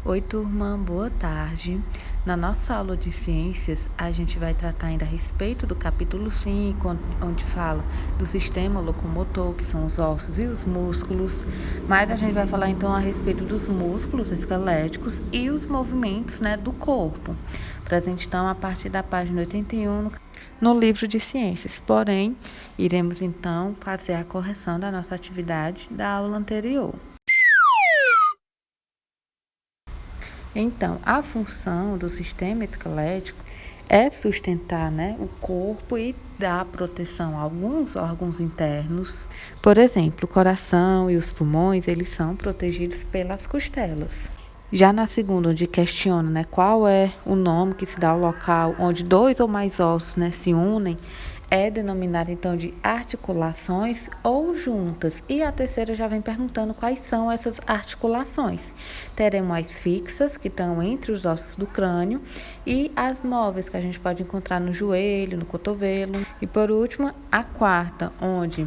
Oi, turma, boa tarde. Na nossa aula de ciências, a gente vai tratar ainda a respeito do capítulo 5, onde fala do sistema locomotor, que são os ossos e os músculos, mas a gente vai falar então a respeito dos músculos esqueléticos e os movimentos, do corpo. Presente então a partir da página 81 no livro de ciências. Porém, iremos então fazer a correção da nossa atividade da aula anterior. Então, a função do sistema esquelético é sustentar, o corpo e dar proteção a alguns órgãos internos. Por exemplo, o coração e os pulmões, eles são protegidos pelas costelas. Já na segunda, onde questiona, qual é o nome que se dá ao local onde dois ou mais ossos, se unem, é denominada então de articulações ou juntas. E a terceira já vem perguntando quais são essas articulações. Teremos as fixas, que estão entre os ossos do crânio, e as móveis, que a gente pode encontrar no joelho, no cotovelo. E por último, a quarta, onde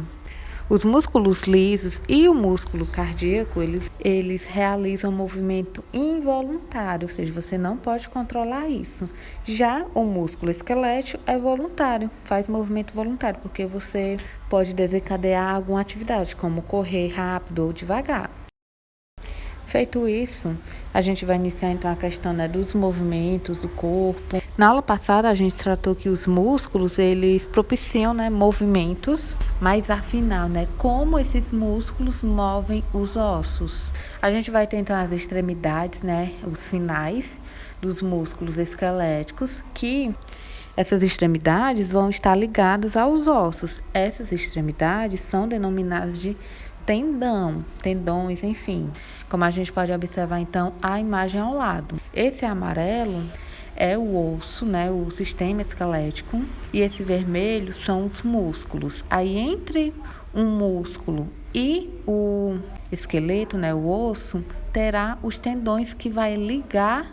os músculos lisos e o músculo cardíaco, eles realizam movimento involuntário, ou seja, você não pode controlar isso. Já o músculo esquelético é voluntário, faz movimento voluntário, porque você pode desencadear alguma atividade, como correr rápido ou devagar. Feito isso, a gente vai iniciar então a questão dos movimentos do corpo. Na aula passada, a gente tratou que os músculos, eles propiciam movimentos, mas afinal, como esses músculos movem os ossos? A gente vai ter então as extremidades, os finais dos músculos esqueléticos, que essas extremidades vão estar ligadas aos ossos. Essas extremidades são denominadas de tendões, enfim. Como a gente pode observar, então, a imagem ao lado. Esse amarelo é o osso, o sistema esquelético, e esse vermelho são os músculos. Aí, entre um músculo e o esqueleto, o osso, terá os tendões que vai ligar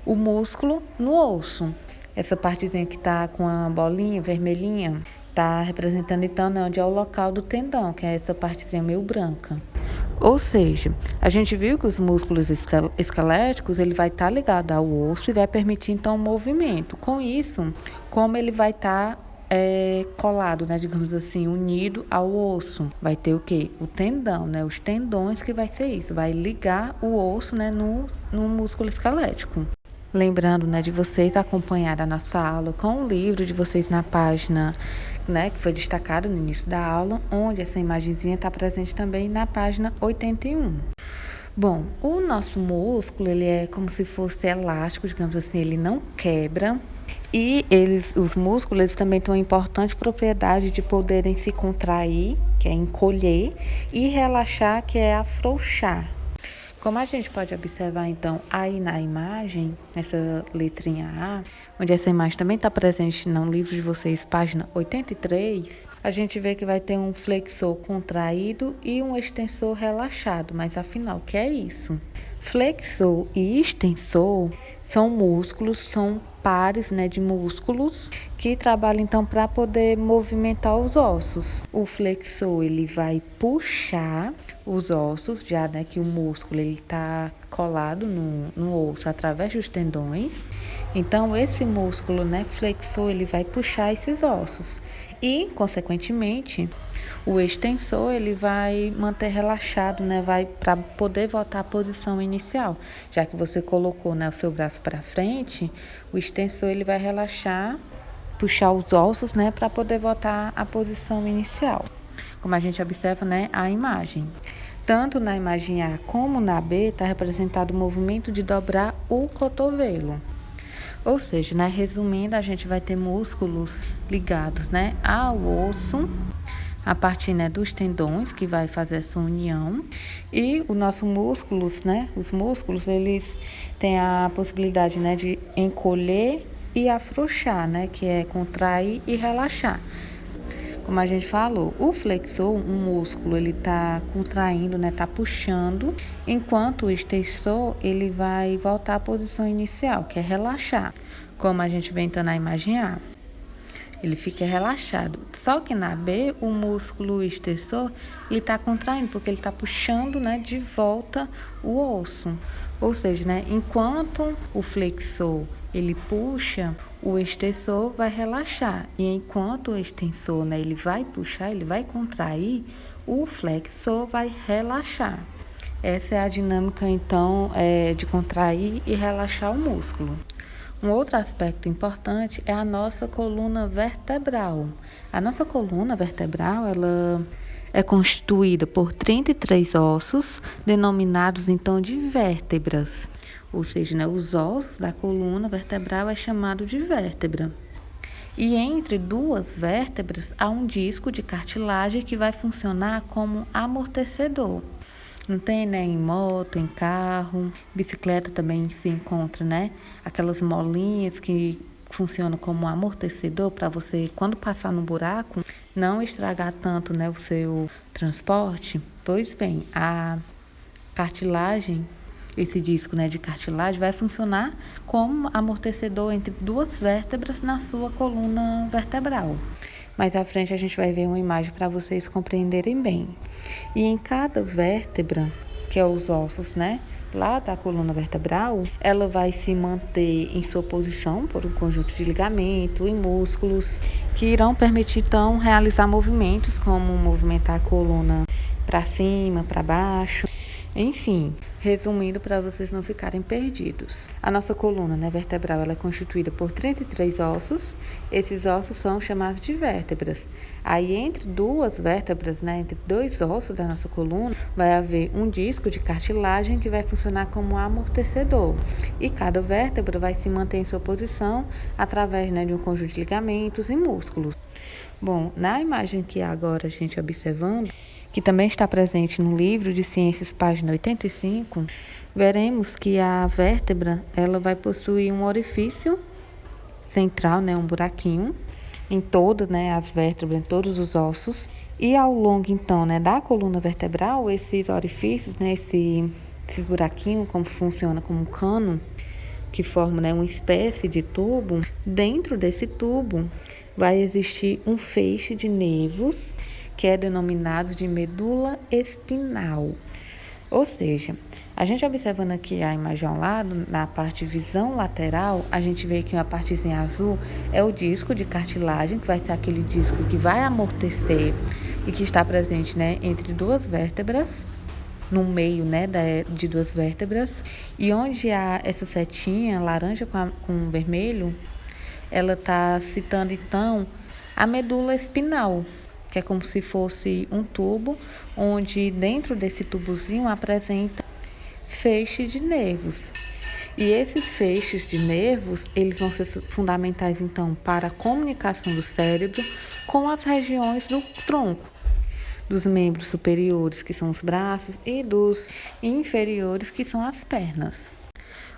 o músculo no osso. Essa partezinha que está com a bolinha vermelhinha está representando, então, onde é o local do tendão, que é essa partezinha meio branca. Ou seja, a gente viu que os músculos esqueléticos, ele vai estar ligado ao osso e vai permitir, então, o movimento. Com isso, como ele vai estar colado, digamos assim, unido ao osso, vai ter o quê? O tendão, os tendões, que vai ser isso, vai ligar o osso, no músculo esquelético. Lembrando, de vocês acompanhar a nossa aula com o livro de vocês na página, que foi destacado no início da aula, onde essa imagenzinha está presente também na página 81. Bom, o nosso músculo, ele é como se fosse elástico, digamos assim, ele não quebra. E os músculos, eles também têm uma importante propriedade de poderem se contrair, que é encolher, e relaxar, que é afrouxar. Como a gente pode observar, então, aí na imagem, nessa letrinha A, onde essa imagem também está presente no livro de vocês, página 83, a gente vê que vai ter um flexor contraído e um extensor relaxado. Mas, afinal, o que é isso? Flexor e extensor são músculos, são pares, de músculos que trabalham, então, para poder movimentar os ossos. O flexor, ele vai puxar os ossos, já, que o músculo, ele está colado no osso através dos tendões. Então, esse músculo, flexor, ele vai puxar esses ossos. E, consequentemente, o extensor, ele vai manter relaxado, vai para poder voltar à posição inicial. Já que você colocou, o seu braço para frente, o extensor, ele vai relaxar, puxar os ossos, para poder voltar à posição inicial. Como a gente observa, a imagem. Tanto na imagem A como na B, está representado o movimento de dobrar o cotovelo. Ou seja, resumindo, a gente vai ter músculos ligados, ao osso, a partir, dos tendões, que vai fazer essa união. E os nossos músculos, os músculos, eles têm a possibilidade, de encolher e afrouxar, que é contrair e relaxar. Como a gente falou, o flexor, um músculo, ele está contraindo, está puxando, enquanto o extensor, ele vai voltar à posição inicial, que é relaxar, como a gente vê então na imagem A. ele fica relaxado. Só que na B, o músculo extensor, ele está contraindo, porque ele está puxando, né, de volta o osso. Ou seja, né, enquanto o flexor, ele puxa, o extensor vai relaxar. E enquanto o extensor, né, ele vai puxar, ele vai contrair, o flexor vai relaxar. Essa é a dinâmica, então, de contrair e relaxar o músculo. Um outro aspecto importante é a nossa coluna vertebral. A nossa coluna vertebral, ela é constituída por 33 ossos, denominados então de vértebras. Ou seja, né, os ossos da coluna vertebral é chamado de vértebra. E entre duas vértebras há um disco de cartilagem que vai funcionar como amortecedor. Não tem, né, em moto, em carro, bicicleta também se encontra, né? Aquelas molinhas que funcionam como amortecedor para você, quando passar no buraco, não estragar tanto, né, o seu transporte. Pois bem, a cartilagem, esse disco, né, de cartilagem, vai funcionar como amortecedor entre duas vértebras na sua coluna vertebral. Mais à frente a gente vai ver uma imagem para vocês compreenderem bem. E em cada vértebra, que é os ossos, né, lá da coluna vertebral, ela vai se manter em sua posição por um conjunto de ligamento e músculos que irão permitir, então, realizar movimentos como movimentar a coluna para cima, para baixo. Enfim, resumindo para vocês não ficarem perdidos. A nossa coluna, né, vertebral, ela é constituída por 33 ossos. Esses ossos são chamados de vértebras. Aí entre duas vértebras, né, entre dois ossos da nossa coluna, vai haver um disco de cartilagem que vai funcionar como amortecedor. E cada vértebra vai se manter em sua posição através, né, de um conjunto de ligamentos e músculos. Bom, na imagem que agora a gente observando, que também está presente no livro de Ciências, página 85, veremos que a vértebra ela vai possuir um orifício central, né, um buraquinho, em todas, né, as vértebras, em todos os ossos. E ao longo, então, né, da coluna vertebral, esses orifícios, né, esse buraquinho, como funciona como um cano, que forma, né, uma espécie de tubo. Dentro desse tubo vai existir um feixe de nervos, que é denominado de medula espinhal. Ou seja, a gente observando aqui a imagem ao lado, na parte visão lateral, a gente vê que a partezinha azul é o disco de cartilagem, que vai ser aquele disco que vai amortecer e que está presente, né, entre duas vértebras, no meio, né, de duas vértebras. E onde há essa setinha laranja com vermelho, ela está citando, então, a medula espinal, que é como se fosse um tubo, onde dentro desse tubozinho apresenta feixes de nervos. E esses feixes de nervos, eles vão ser fundamentais, então, para a comunicação do cérebro com as regiões do tronco, dos membros superiores, que são os braços, e dos inferiores, que são as pernas.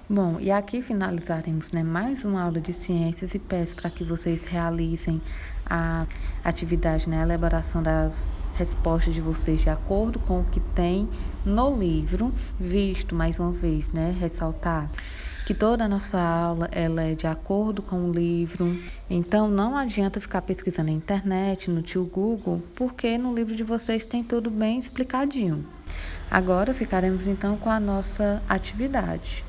Bom, e aqui finalizaremos, né, mais uma aula de ciências e peço para que vocês realizem a atividade, né, a elaboração das respostas de vocês de acordo com o que tem no livro, visto mais uma vez, né, ressaltar que toda a nossa aula ela é de acordo com o livro, então não adianta ficar pesquisando na internet, no tio Google, porque no livro de vocês tem tudo bem explicadinho. Agora ficaremos então com a nossa atividade.